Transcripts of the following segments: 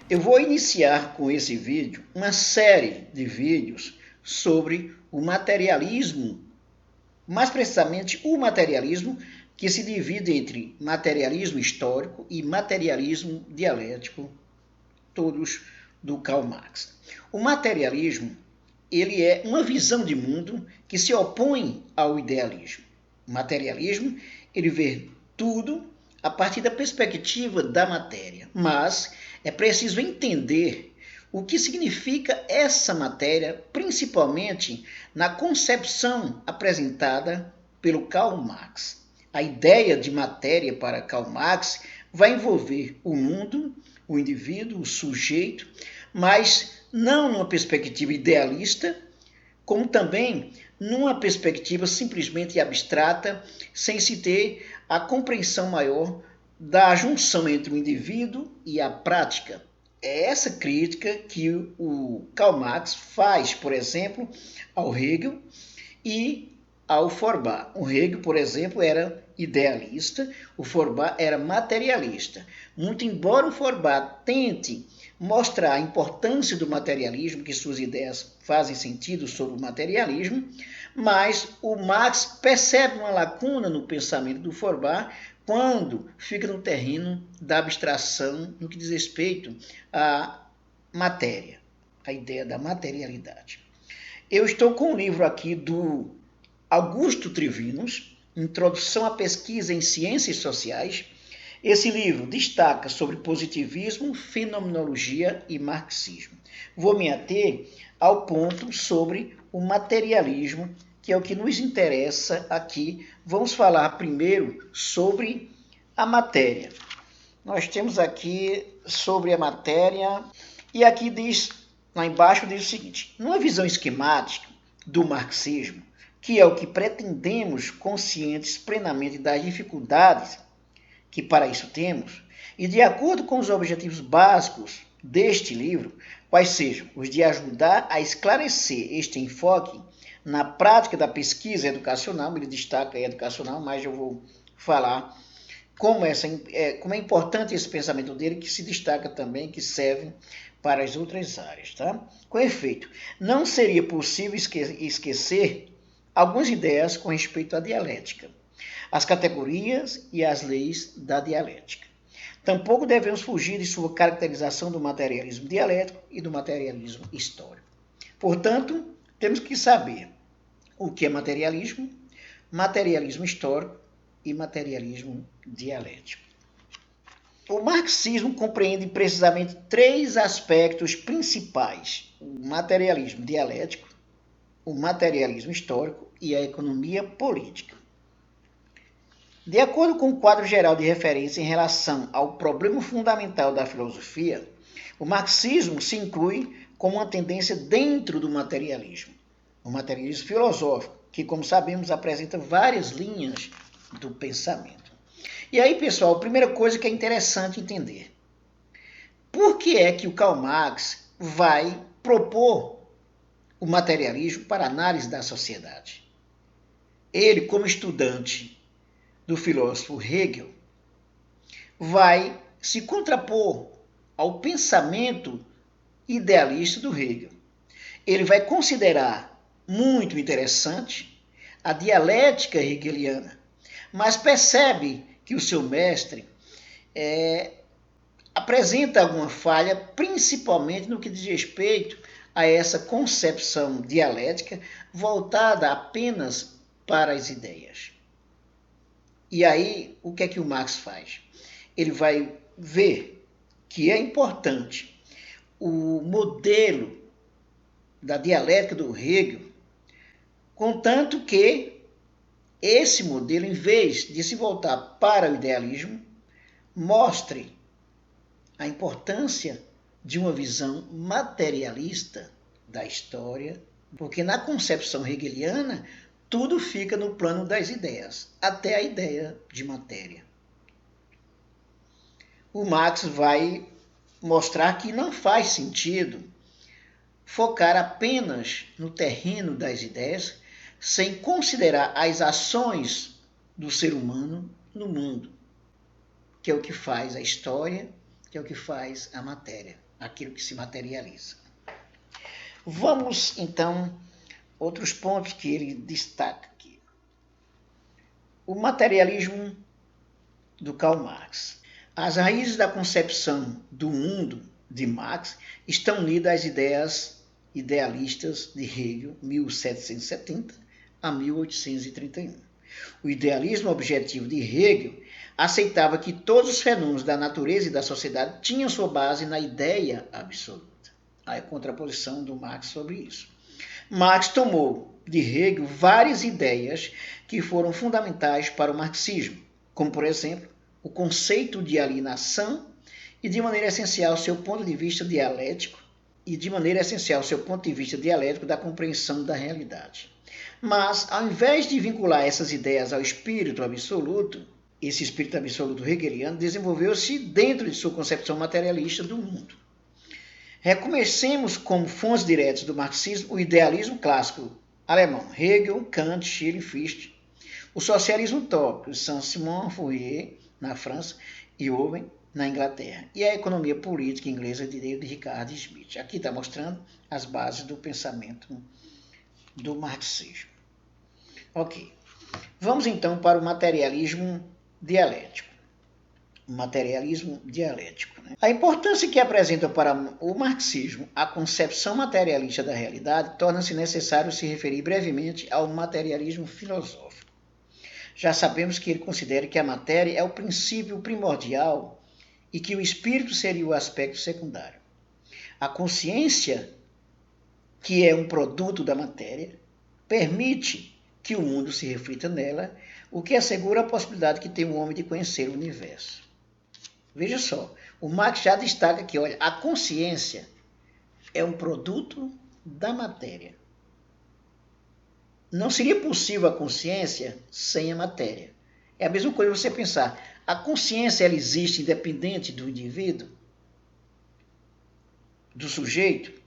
Eu vou iniciar com esse vídeo uma série de vídeos sobre o materialismo, mais precisamente o materialismo que se divide entre materialismo histórico e materialismo dialético, todos do Karl Marx. O materialismo, ele é uma visão de mundo que se opõe ao idealismo. O materialismo, ele vê tudo a partir da perspectiva da matéria, mas é preciso entender o que significa essa matéria, principalmente na concepção apresentada pelo Karl Marx. A ideia de matéria para Karl Marx vai envolver o mundo, o indivíduo, o sujeito, mas não numa perspectiva idealista, como também numa perspectiva simplesmente abstrata, sem se ter a compreensão maior da junção entre o indivíduo e a prática. É essa crítica que o Karl Marx faz, por exemplo, ao Hegel e ao Feuerbach. O Hegel, por exemplo, era idealista, o Feuerbach era materialista. Muito embora o Feuerbach tente mostrar a importância do materialismo, que suas ideias fazem sentido sobre o materialismo, mas o Marx percebe uma lacuna no pensamento do Feuerbach quando fica no terreno da abstração no que diz respeito à matéria, a ideia da materialidade. Eu estou com um livro aqui do Augusto Trivinos, Introdução à Pesquisa em Ciências Sociais. Esse livro destaca sobre positivismo, fenomenologia e marxismo. Vou me ater ao ponto sobre o materialismo, que é o que nos interessa aqui. Vamos falar primeiro sobre a matéria. Nós temos aqui sobre a matéria, e aqui diz, lá embaixo diz o seguinte: numa visão esquemática do marxismo, que é o que pretendemos, conscientes plenamente das dificuldades que para isso temos, e de acordo com os objetivos básicos deste livro, quais sejam os de ajudar a esclarecer este enfoque na prática da pesquisa educacional, ele destaca a educacional, mas eu vou falar como é importante esse pensamento dele, que se destaca também, que serve para as outras áreas. Tá? Com efeito, não seria possível esquecer algumas ideias com respeito à dialética, as categorias e as leis da dialética. Tampouco devemos fugir de sua caracterização do materialismo dialético e do materialismo histórico. Portanto, temos que saber o que é materialismo, materialismo histórico e materialismo dialético. O marxismo compreende precisamente três aspectos principais: o materialismo dialético, o materialismo histórico e a economia política. De acordo com o quadro geral de referência em relação ao problema fundamental da filosofia, o marxismo se inclui como uma tendência dentro do materialismo. O materialismo filosófico, que, como sabemos, apresenta várias linhas do pensamento. E aí, pessoal, a primeira coisa que é interessante entender: por que é que o Karl Marx vai propor o materialismo para análise da sociedade? Ele, como estudante do filósofo Hegel, vai se contrapor ao pensamento idealista do Hegel. Ele vai considerar muito interessante a dialética hegeliana, mas percebe que o seu mestre apresenta alguma falha, principalmente no que diz respeito a essa concepção dialética voltada apenas para as ideias. E aí, o que é que o Marx faz? Ele vai ver que é importante o modelo da dialética do Hegel, contanto que esse modelo, em vez de se voltar para o idealismo, mostre a importância de uma visão materialista da história, porque na concepção hegeliana, tudo fica no plano das ideias, até a ideia de matéria. O Marx vai mostrar que não faz sentido focar apenas no terreno das ideias, sem considerar as ações do ser humano no mundo, que é o que faz a história, que é o que faz a matéria, aquilo que se materializa. Vamos, então, outros pontos que ele destaca aqui. O materialismo do Karl Marx. As raízes da concepção do mundo de Marx estão unidas às ideias idealistas de Hegel, 1770 a 1831. O idealismo objetivo de Hegel aceitava que todos os fenômenos da natureza e da sociedade tinham sua base na ideia absoluta. Aí a contraposição do Marx sobre isso. Marx tomou de Hegel várias ideias que foram fundamentais para o marxismo, como, por exemplo, o conceito de alienação e, de maneira essencial, seu ponto de vista dialético da compreensão da realidade. Mas, ao invés de vincular essas ideias ao espírito absoluto, esse espírito absoluto hegeliano desenvolveu-se dentro de sua concepção materialista do mundo. Reconhecemos como fontes diretas do marxismo o idealismo clássico alemão, Hegel, Kant, Schiller, Fichte, o socialismo utópico, Saint-Simon, Fourier, na França, e Owen, na Inglaterra, e a economia política inglesa de Richard Smith. Aqui está mostrando as bases do pensamento do marxismo. Ok. Vamos então para o materialismo dialético. O materialismo dialético. Né? A importância que apresenta para o marxismo a concepção materialista da realidade torna-se necessário se referir brevemente ao materialismo filosófico. Já sabemos que ele considera que a matéria é o princípio primordial e que o espírito seria o aspecto secundário. A consciência, que é um produto da matéria, permite que o mundo se reflita nela, o que assegura a possibilidade que tem o homem de conhecer o universo. Veja só, o Marx já destaca que, olha, a consciência é um produto da matéria. Não seria possível a consciência sem a matéria. É a mesma coisa você pensar, a consciência ela existe independente do indivíduo, do sujeito?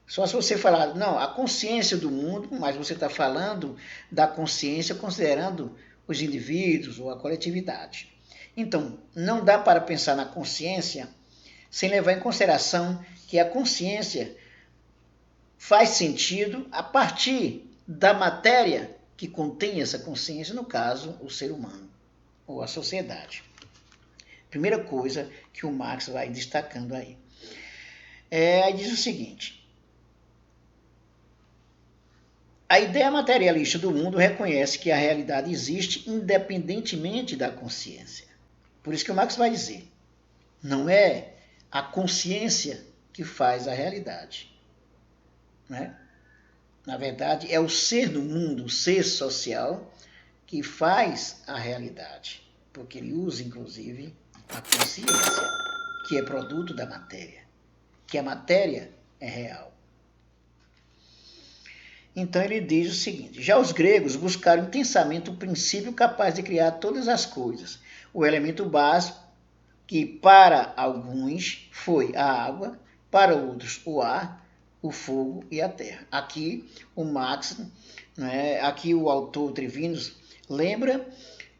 Só se você falar, não, a consciência do mundo, mas você está falando da consciência considerando os indivíduos ou a coletividade. Então, não dá para pensar na consciência sem levar em consideração que a consciência faz sentido a partir da matéria que contém essa consciência, no caso, o ser humano ou a sociedade. Primeira coisa que o Marx vai destacando aí. Aí diz o seguinte: a ideia materialista do mundo reconhece que a realidade existe independentemente da consciência. Por isso que o Marx vai dizer, não é a consciência que faz a realidade. Né? Na verdade, é o ser no mundo, o ser social, que faz a realidade. Porque ele usa, inclusive, a consciência, que é produto da matéria. Que a matéria é real. Então ele diz o seguinte: já os gregos buscaram intensamente o princípio capaz de criar todas as coisas, o elemento básico que para alguns foi a água, para outros o ar, o fogo e a terra. Aqui o Marx, né, aqui o autor Trivinos lembra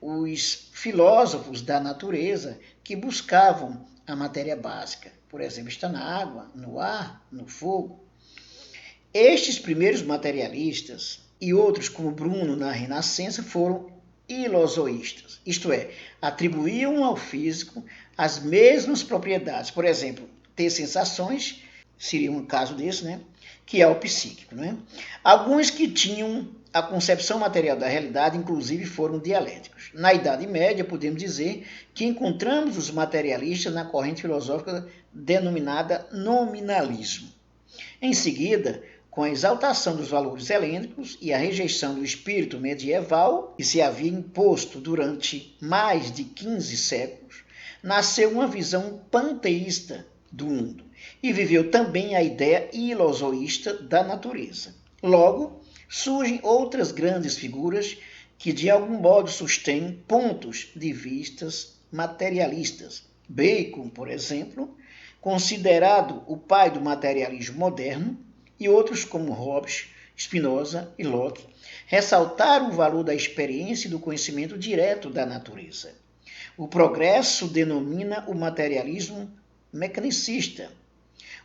os filósofos da natureza que buscavam a matéria básica. Por exemplo, está na água, no ar, no fogo. Estes primeiros materialistas e outros como Bruno na Renascença foram ilosoístas, isto é, atribuíam ao físico as mesmas propriedades. Por exemplo, ter sensações, seria um caso desse, né? Que é o psíquico. Né? Alguns que tinham a concepção material da realidade, inclusive, foram dialéticos. Na Idade Média, podemos dizer que encontramos os materialistas na corrente filosófica denominada nominalismo. Em seguida, com a exaltação dos valores helênicos e a rejeição do espírito medieval, que se havia imposto durante mais de 15 séculos, nasceu uma visão panteísta do mundo e viveu também a ideia ilosoísta da natureza. Logo, surgem outras grandes figuras que de algum modo sustêm pontos de vistas materialistas. Bacon, por exemplo, considerado o pai do materialismo moderno, e outros como Hobbes, Spinoza e Locke, ressaltaram o valor da experiência e do conhecimento direto da natureza. O progresso denomina o materialismo mecanicista,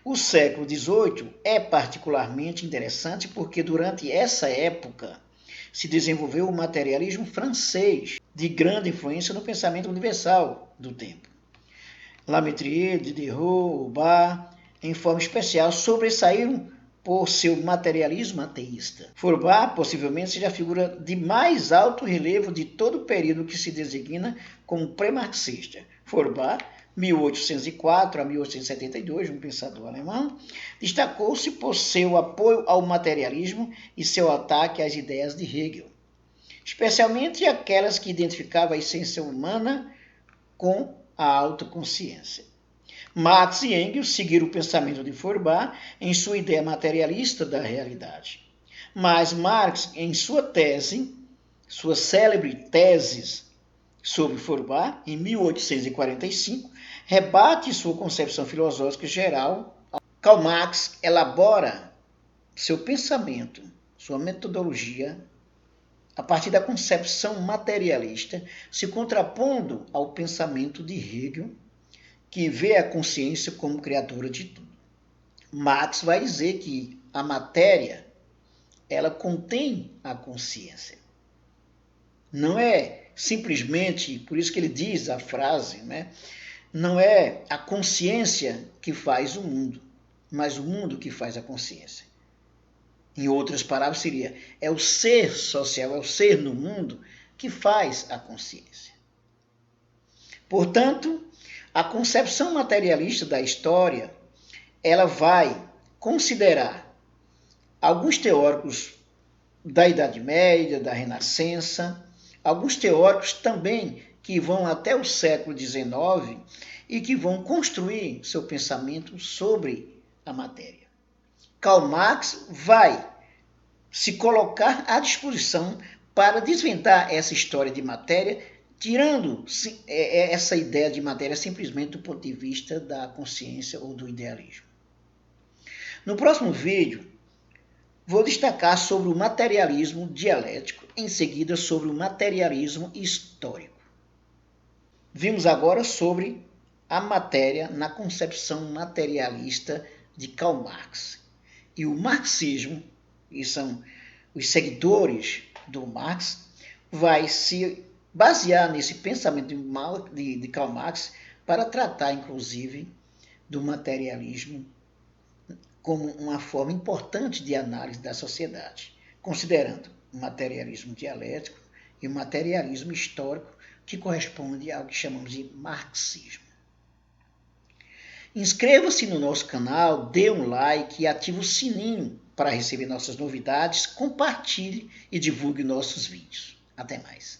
O século XVIII é particularmente interessante porque durante essa época se desenvolveu o materialismo francês, de grande influência no pensamento universal do tempo. Lametrier, Diderot, Hobbes, em forma especial, sobressaíram por seu materialismo ateísta. Feuerbach possivelmente seja a figura de mais alto relevo de todo o período que se designa como pré-marxista. Feuerbach, 1804 a 1872, um pensador alemão, destacou-se por seu apoio ao materialismo e seu ataque às ideias de Hegel, especialmente aquelas que identificavam a essência humana com a autoconsciência. Marx e Engels seguiram o pensamento de Feuerbach em sua ideia materialista da realidade. Mas Marx, em sua célebre tese sobre Feuerbach, em 1845, rebate sua concepção filosófica geral. Karl Marx elabora seu pensamento, sua metodologia, a partir da concepção materialista, se contrapondo ao pensamento de Hegel, que vê a consciência como criadora de tudo. Marx vai dizer que a matéria, ela contém a consciência. Não é simplesmente, por isso que ele diz a frase, né? Não é a consciência que faz o mundo, mas o mundo que faz a consciência. Em outras palavras, seria, é o ser social, é o ser no mundo que faz a consciência. Portanto, a concepção materialista da história, ela vai considerar alguns teóricos da Idade Média, da Renascença, alguns teóricos também que vão até o século XIX e que vão construir seu pensamento sobre a matéria. Karl Marx vai se colocar à disposição para desvendar essa história de matéria, tirando essa ideia de matéria simplesmente do ponto de vista da consciência ou do idealismo. No próximo vídeo, vou destacar sobre o materialismo dialético, em seguida sobre o materialismo histórico. Vimos agora sobre a matéria na concepção materialista de Karl Marx. E o marxismo, e são os seguidores do Marx, vai se basear nesse pensamento de Karl Marx para tratar, inclusive, do materialismo como uma forma importante de análise da sociedade, considerando o materialismo dialético e o materialismo histórico, que corresponde ao que chamamos de marxismo. Inscreva-se no nosso canal, dê um like e ative o sininho para receber nossas novidades, compartilhe e divulgue nossos vídeos. Até mais.